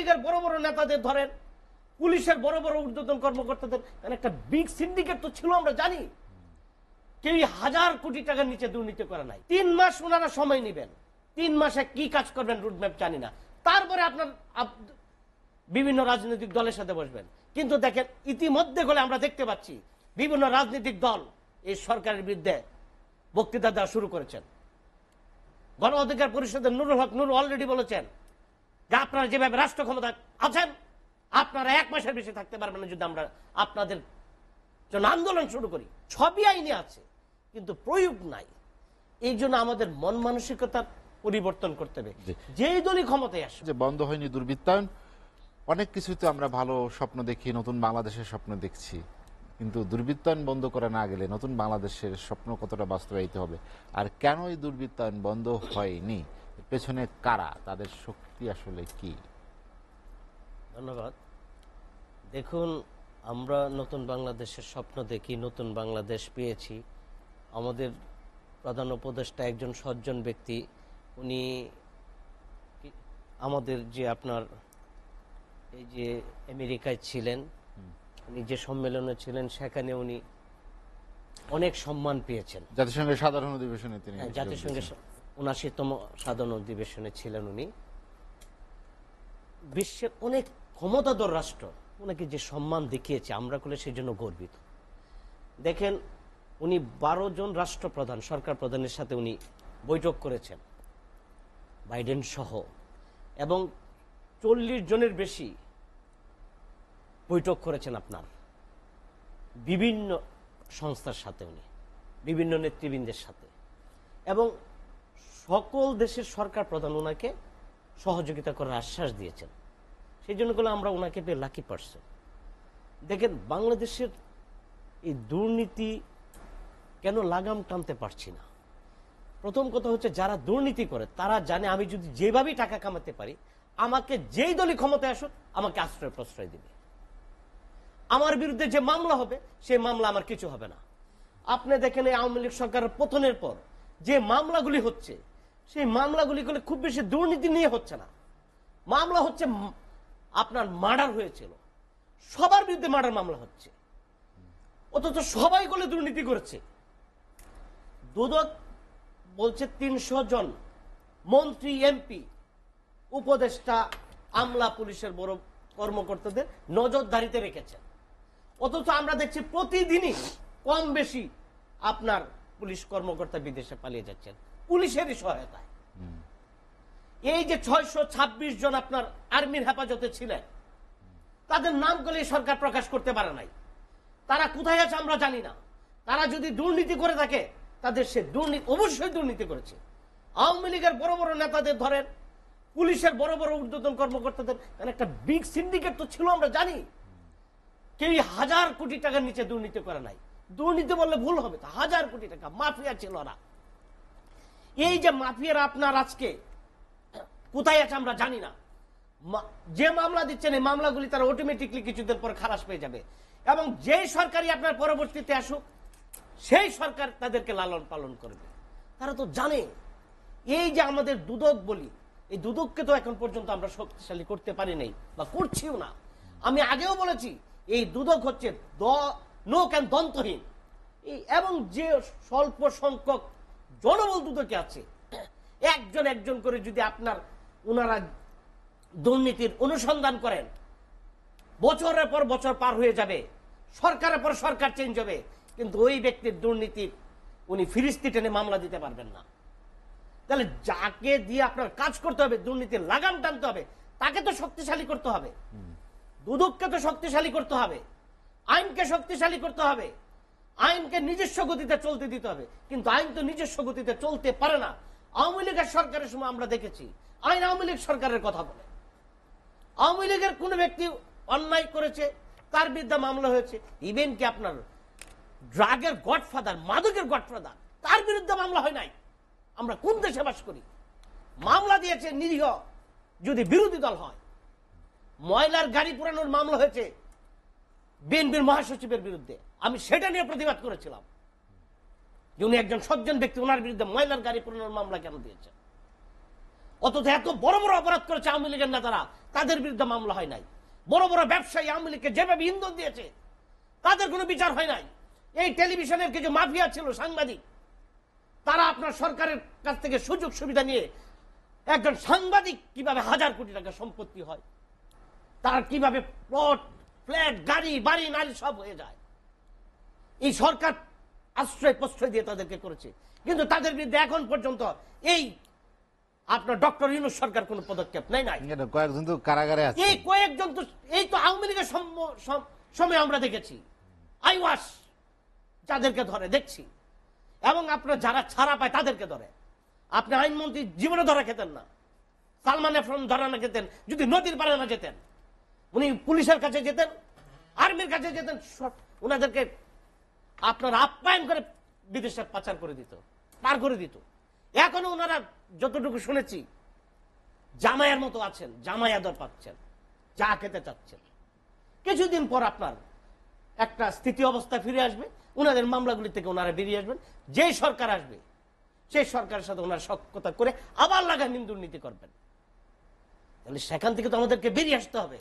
লীগের বড় বড় নেতাদের ধরেন, পুলিশের বড় বড় ঊর্ধ্বতন কর্মকর্তাদের, একটা বিগ সিন্ডিকেট তো ছিল আমরা জানি। কেউ 1000 কোটি টাকার নিচে দুর্নীতি করে নাই। 3 মাস ওনারা সময় নেবেন, 3 মাসে কি কাজ করবেন রুটম্যাপ জানি না। তারপরে আপনার বিভিন্ন রাজনৈতিক দলের সাথে বসবেন। কিন্তু দেখেন ইতিমধ্যে গলে আমরা দেখতে পাচ্ছি বিভিন্ন রাজনৈতিক দল এই সরকারের বিরুদ্ধে বক্তৃতা দেওয়া শুরু করেছেন। গণ অধিকার পরিষদের নুরুল হক নুর অলরেডি বলেছেন যে আপনারা যেভাবে রাষ্ট্র ক্ষমতা আছেন আপনারা 1 মাসের বেশি থাকতে পারবেন না যদি আমরা আপনাদের জন্য আন্দোলন শুরু করি। সবই আইনে আছে কিন্তু প্রয়োগ নাই। এই জন্য আমাদের মন মানসিকতার পরিবর্তন করতে হবে। যেই দলই ক্ষমতায় আসে, যে বন্ধ হয়নি দুর্বৃত্তায়ন, অনেক কিছুতে আমরা ভালো স্বপ্ন দেখি, নতুন বাংলাদেশের স্বপ্ন দেখছি, কিন্তু দুর্বৃত্তায়ন বন্ধ করা না গেলে নতুন বাংলাদেশের স্বপ্ন কতটা বাস্তবায়িত হবে? আর কেন এই দুর্বৃত্তায়ন বন্ধ হয়নি, পেছনে কারা, তাদের শক্তি আসলে কি? ধন্যবাদ। দেখুন, আমরা নতুন বাংলাদেশের স্বপ্ন দেখি, নতুন বাংলাদেশ পেয়েছি। আমাদের প্রধান উপদেষ্টা একজন সজ্জন ব্যক্তি। উনি আমাদের যে আপনার এই যে আমেরিকায় ছিলেন, উনি যে সম্মেলনে ছিলেন সেখানে উনি অনেক সম্মান পেয়েছেন। জাতিসংঘের সাধারণ অধিবেশনে তিনি, জাতিসংঘের ৭৯তম সাধারণ অধিবেশনে ছিলেন উনি। বিশ্বের অনেক ক্ষমতাধর রাষ্ট্র ওনাকে যে সম্মান দেখিয়েছে আমরা করলে সেই জন্য গর্বিত। দেখেন, উনি 12 জন রাষ্ট্রপ্রধান, সরকার প্রধানের সাথে উনি বৈঠক করেছেন, বাইডেন সহ, এবং 40 জনের বেশি বৈঠক করেছেন আপনার বিভিন্ন সংস্থার সাথে, উনি বিভিন্ন নেতৃবৃন্দের সাথে, এবং সকল দেশের সরকার প্রধান ওনাকে সহযোগিতা করার আশ্বাস দিয়েছেন। সেই জন্য করে আমরা ওনাকে পেয়ে লাকি পারসন। দেখেন, বাংলাদেশের এই দুর্নীতি কেন লাগাম টানতে পারছি না? প্রথম কথা হচ্ছে, যারা দুর্নীতি করে তারা জানে আমি যদি যেভাবেই টাকা কামাতে পারি, আমাকে যেই দলই ক্ষমতায় আসুক আমাকে আশ্রয় প্রশ্রয় দিবে। আমার বিরুদ্ধে যে মামলা হবে সেই মামলা আমার কিছু হবে না। আপনি দেখেন, এই আওয়ামী লীগ সরকারের পতনের পর যে মামলাগুলি হচ্ছে, সেই মামলাগুলি খুব বেশি দুর্নীতি নিয়ে হচ্ছে না। মামলা হচ্ছে আপনার মার্ডার হয়েছিল, সবার বিরুদ্ধে মার্ডার মামলা হচ্ছে, অথচ সবাই বলে দুর্নীতি করেছে। দুদক বলছে 300 জন মন্ত্রী, এমপি, উপদেষ্টা, আমলা, পুলিশের বড় কর্মকর্তাদের নজরদারিতে রেখেছেন। অথচ আমরা দেখছি প্রতিদিনই কম বেশি আপনার পুলিশ কর্মকর্তা বিদেশে পালিয়ে যাচ্ছেন পুলিশেরই সহায়তায়। এই যে 626 জন আপনার আর্মির হেফাজতে ছিলেন, তাদের নামগুলি সরকার প্রকাশ করতে পারে নাই। তারা কোথায় আছে আমরা জানি না। তারা যদি দুর্নীতি করে থাকে, তাদের সে দুর্নীতি অবশ্যই দুর্নীতি করেছে। আওয়ামী লীগের বড় বড় নেতাদের ধরেন, পুলিশের বড় বড় ঊর্ধ্বতন কর্মকর্তাদের, একটা বিগ সিন্ডিকেট তো ছিল আমরা জানি। কেউ 1000 কোটি টাকার নিচে দুর্নীতি করে নাই। দুর্নীতি বললে ভুল হবে, 1000 কোটি টাকা মাফিয়া ছিল ওরা। এই যে মাফিয়ারা আপনার আজকে কোথায় আছে আমরা জানি না। যে মামলা দিচ্ছেন এই মামলাগুলি তারা অটোমেটিকলি কিছুদিন পর খালাস পেয়ে যাবে, এবং যেই সরকারই আপনার পরবর্তীতে আসুক সেই সরকার তাদেরকে লালন পালন করবে। তারা তো জানে। এই যে আমাদের দুদক বলি, এই দুদককে তো এখন পর্যন্ত আমরা শক্তিশালী করতে পারি নাই বা করছিও না। আমি আগেও বলেছি, এই দুদক হচ্ছে নোক এন্ড দন্তহীন, এবং যে স্বল্প সংখ্যক জনবল দুদকে আছে, একজন করে যদি আপনার ওনারা দুর্নীতির অনুসন্ধান করেন, বছরের পর বছর পার হয়ে যাবে, সরকারের পর সরকার চেঞ্জ হবে, কিন্তু ওই ব্যক্তির দুর্নীতি উনি ফিরিস্তি টেনে মামলা দিতে পারবেন না। তাহলে যাকে দিয়ে আপনার কাজ করতে হবে, দুর্নীতির লাগাম টানতে হবে, তাকে তো শক্তিশালী করতে হবে। দুদককে তো শক্তিশালী করতে হবে, আইনকে শক্তিশালী করতে হবে, আইনকে নিজস্ব গতিতে চলতে দিতে হবে। কিন্তু আইন তো নিজস্ব গতিতে চলতে পারে না। আওয়ামী লীগের সরকারের সময় আমরা দেখেছি আইন আওয়ামী লীগ সরকারের কথা বলে। আওয়ামী লীগের কোন ব্যক্তি অন্যায় করেছে তার বিরুদ্ধে মামলা হয়েছে। ইভেন কি আপনার ড্রাগের গডফাদার, মাদকের গডফাদার, তার বিরুদ্ধে মামলা হয় নাই। আমরা কোন দেশে বাস করি? মামলা দিয়েছে নিরীহ যদি বিরোধী দল হয়। ময়লার গাড়ি পোড়ানোর মামলা হয়েছে বিএনপির মহাসচিবের বিরুদ্ধে। আমি সেটা নিয়ে প্রতিবাদ করেছিলাম যে উনি একজন সজ্জন ব্যক্তি, ওনার বিরুদ্ধে ময়লার গাড়ি পোড়ানোর মামলা কেন দিয়েছে? অথচ এত বড় বড় অপরাধ করেছে আওয়ামী লীগের নেতারা, তাদের বিরুদ্ধে মামলা হয় নাই। বড় বড় ব্যবসায়ী আওয়ামী লীগকে যেভাবে ইন্ধন দিয়েছে তাদের কোনো বিচার হয় নাই। এই টেলিভিশনের কিছু মাফিয়া ছিল সাংবাদিক, তারা আপনার সরকারের কাছ থেকে সুযোগ সুবিধা নিয়ে একজন সাংবাদিক কিভাবে হাজার কোটি টাকা সম্পত্তি হয়, তার কিভাবে প্লট ফ্ল্যাট গাড়ি বাড়ি নারী সব হয়ে যায়, এই সরকার আশ্রয় প্রশ্রয় দিয়ে তাদেরকে করেছে। কিন্তু তাদের বিরুদ্ধে এখন পর্যন্ত এই আপনার ডক্টর ইউনূস সরকার কোনো পদক্ষেপ নেয় নাই। কয়েকজন তো কারাগারে আছে। এই কয়েকজন তো এই তো আওয়ামী লীগের সময় আমরা দেখেছি আইওয়াস যাদেরকে ধরে দেখছি, এবং আপনার যারা ছাড়া পায় তাদেরকে ধরে। আপনি আইনমন্ত্রী জীবনে ধরা খেতেন না, সালমান এফরন ধরা না খেতেন যদি নদীর পারে না যেতেন, উনি পুলিশের কাছে যেতেন, আর্মির কাছে যেতেন, ওনাদেরকে আপনার আপ্যায়ন করে বিদেশে পাচার করে দিত, পার করে দিত। এখনো ওনারা যতটুকু শুনেছি জামায়ার মতো আছেন, জামায়া দর পাচ্ছেন, যা খেতে চাচ্ছেন। কিছুদিন পর আপনার একটা স্থিতি অবস্থা ফিরে আসবে, ওনাদের মামলাগুলি থেকে ওনারা বেরিয়ে আসবেন। যেই সরকার আসবে সেই সরকারের সাথে ওনারা সখ্যতা করে আবার লাগামহীন দুর্নীতি করবেন। তাহলে সেখান থেকে তো আমাদেরকে বেরিয়ে আসতে হবে।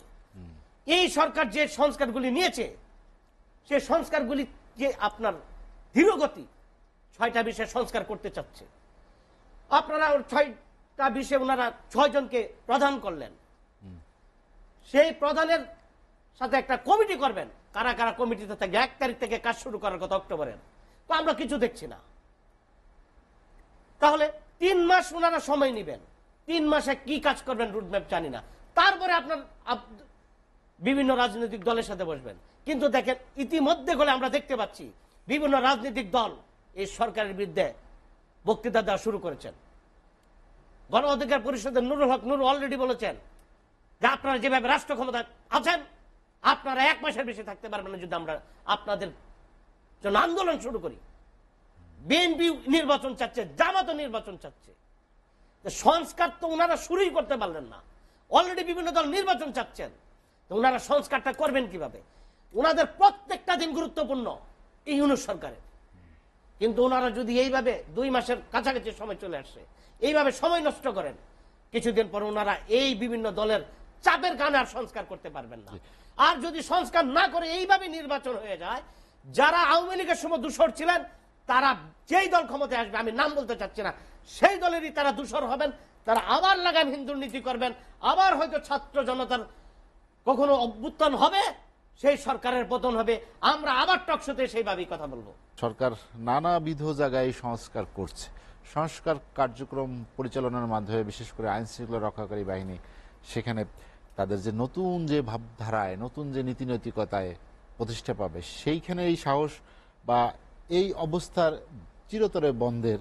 এই সরকার যে সংস্কারগুলি নিয়েছে সেই সংস্কারগুলি যে আপনার ধীরগতি, 6টা বিষয়ে সংস্কার করতে চাচ্ছে। আপনারা 6টা বিষয়ে ওনারা 6 জনকে প্রধান করলেন, সেই প্রধানের সাথে একটা কমিটি করবেন। কারা কারা কমিটিতে থাকে 1 তারিখ থেকে কাজ শুরু করার কথা অক্টোবরের, তো আমরা কিছু দেখছি না। তাহলে 3 মাস ওনারা সময় নেবেন, 3 মাসে কি কাজ করবেন রুটম্যাপ জানি না। তারপরে আপনার বিভিন্ন রাজনৈতিক দলের সাথে বসবেন। কিন্তু দেখেন ইতিমধ্যে গেলে আমরা দেখতে পাচ্ছি বিভিন্ন রাজনৈতিক দল এই সরকারের বিরুদ্ধে বক্তৃতা দেওয়া শুরু করেছেন। গণ অধিকার পরিষদের নুরুল হক নুর অলরেডি বলেছেন যে আপনারা যেভাবে রাষ্ট্র ক্ষমতা আছেন আপনারা 1 মাসের বেশি থাকতে পারবেন না যদি আমরা আপনাদের জন্য আন্দোলন শুরু করি। বিএনপি নির্বাচন চাচ্ছে, জামাতও নির্বাচন চাচ্ছে। সংস্কার তো ওনারা শুরুই করতে পারলেন না, অলরেডি বিভিন্ন দল নির্বাচন চাচ্ছেন। তো ওনারা সংস্কারটা করবেন কিভাবে? ওনাদের প্রত্যেকটা দিন গুরুত্বপূর্ণ এই ইউনূস সরকারের। কিন্তু ওনারা যদি এইভাবে 2 মাসের কাছাকাছি সময় চলে আসে, এইভাবে সময় নষ্ট করেন, কিছুদিন পর ওনারা এই বিভিন্ন দলের চাপের কারণে আর সংস্কার করতে পারবেন না। আর যদি সংস্কার না করে এইভাবে নির্বাচন হয়ে যায়, যারা আওয়ামী লীগের সময় দূষর ছিলেন তারা যেই দল ক্ষমতায় আসবে, আমি নাম বলতে চাচ্ছি না, সেই দলেরই তারা দূষর হবেন। তারা আবার লাগামহীন দুর্নীতি করবেন, আবার হয়তো ছাত্র জনতার কখনো অভ্যুত্থান হবে, সেই সরকারের পতন হবে। আমরা আবার টকশোতে সেইভাবেই কথা বলবো। সরকার নানাবিধ জায়গায় সংস্কার করছে। সংস্কার কার্যক্রম পরিচালনার মাধ্যমে বিশেষ করে আইন শৃঙ্খলা রক্ষাকারী বাহিনী সেখানে তাদের যে নতুন যে ভাবধারায়, নতুন যে নীতি নৈতিকতায় প্রতিষ্ঠা পাবে, সেইখানে এই সাহস বা এই অবস্থার চিরতরে বন্ধের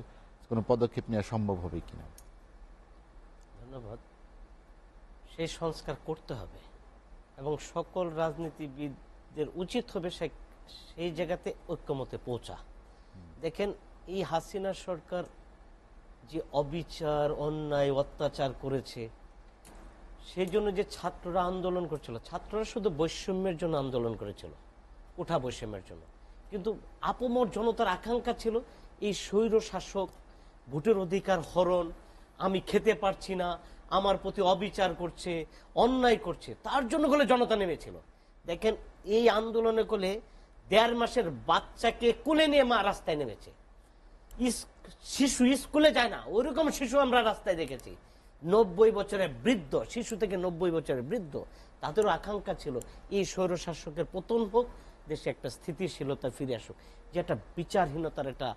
কোনো পদক্ষেপ নেওয়া সম্ভব হবে কিনা? ধন্যবাদ। সেই সংস্কার করতে হবে এবং সকল রাজনীতিবিদদের উচিত হবে সেই জায়গাতে ঐক্যমতে পৌঁছা। দেখেন এই হাসিনা সরকার যে অবিচার অন্যায় অত্যাচার করেছে, সেই জন্য যে ছাত্ররা আন্দোলন করছিল, ছাত্ররা শুধু বৈষম্যের জন্য আন্দোলন করেছিল, কোঠা বৈষম্যের জন্য। কিন্তু আপমর জনতার আকাঙ্ক্ষা ছিল এই স্বৈর শাসক ভোটের অধিকার হরণ, আমি খেতে পারছি না, আমার প্রতি অবিচার করছে, অন্যায় করছে, তার জন্য বলে জনতা নেমেছিল। দেখেন এই আন্দোলনে করলে 1.5 মাসের বাচ্চাকে কোলে নিয়ে মা রাস্তায় নেমেছে। শিশু স্কুলে যায় না, ওইরকম শিশু আমরা রাস্তায় দেখেছি। 90 বছরের বৃদ্ধ, শিশু থেকে 90 বছরের বৃদ্ধ, তাদেরও আকাঙ্ক্ষা ছিল এই স্বৈরশাসকের পতন হোক, দেশে একটা স্থিতিশীলতা ফিরে আসুক। যে একটা বিচারহীনতার একটা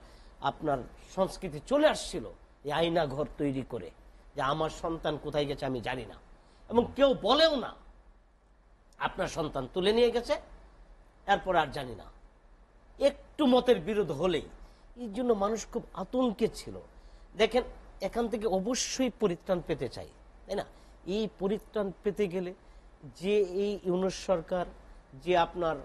আপনার সংস্কৃতি চলে আসছিল, এই আয়না ঘর তৈরি করে যে আমার সন্তান কোথায় গেছে আমি জানি না, এবং কেউ বলেও না আপনার সন্তান তুলে নিয়ে গেছে, এরপর আর জানি না। একটু মতের বিরোধ হলেই এই জন্য মানুষ খুব আতঙ্কে ছিল। দেখেন এখান থেকে অবশ্যই পরিত্রাণ পেতে চাই, তাই না? এই পরিত্রাণ পেতে গেলে যে এই ইউনূস সরকার যে আপনার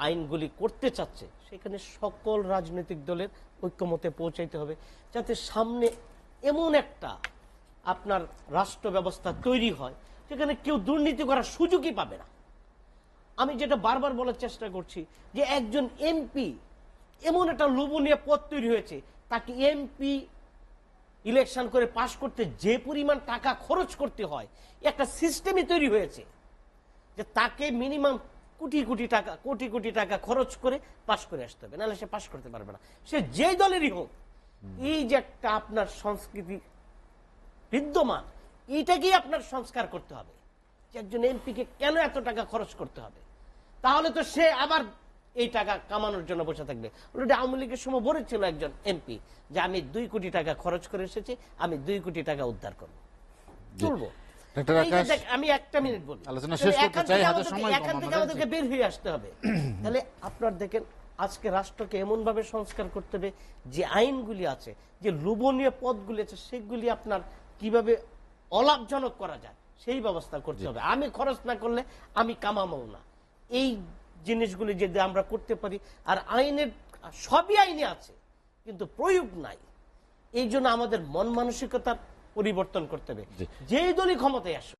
আইনগুলি করতে চাচ্ছে, সেখানে সকল রাজনৈতিক দলের ঐক্যমতে পৌঁছাইতে হবে, যাতে সামনে এমন একটা আপনার রাষ্ট্র ব্যবস্থা তৈরি হয় যেখানে কেউ দুর্নীতি করার সুযোগই পাবে না। আমি যেটা বারবার বলার চেষ্টা করছি যে একজন এমপি এমন একটা লোভনীয় পদ তৈরি হয়েছে, তাকে এমপি ইলেকশন করে পাশ করতে যে পরিমাণ টাকা খরচ করতে হয়, একটা সিস্টেমই তৈরি হয়েছে যে তাকে মিনিমাম কোটি কোটি টাকা খরচ করে পাশ করে আসতে হবে, নাহলে সে পাশ করতে পারবে না, সে যে দলেরই হোক। এই যে একটা আপনার সংস্কৃতি বিদ্যমান, এইটাকেই আপনার সংস্কার করতে হবে যে একজন এমপিকে কেন এত টাকা খরচ করতে হবে। তাহলে তো সে আবার এই টাকা কামানোর জন্য বসে থাকবে। অলরেডি আওয়ামী লীগের সময় বলেছিল একজন এমপি যে আমি 2 কোটি টাকা খরচ করে এসেছি, আমি 2 কোটি টাকা উদ্ধার করবো, চলবো। ডক্টর এই যে আকাশ, দেখ, আমি একটা মিনিট বলি, আলোচনা শেষ করতে চাই, হাতে সময় কম এখান থেকে আমাদের। আমাদেরকে বের হয়ে আসতে হবে। তাহলে আপনার দেখেন আজকে রাষ্ট্রকে এমন ভাবে সংস্কার করতে হবে যে আইনগুলি আছে, যে লোভনীয় পদগুলি আছে, সেগুলি আপনার কিভাবে অলাভজনক করা যায় সেই ব্যবস্থা করতে হবে। আমি খরচ না করলে আমি কামাবো না, এই জিনিসগুলি যদি আমরা করতে পারি। আর আইনের সবই আইনে আছে কিন্তু প্রয়োগ নাই, এই জন্য আমাদের মন মানসিকতার পরিবর্তন করতে হবে। যেই দলই ক্ষমতায় আসুক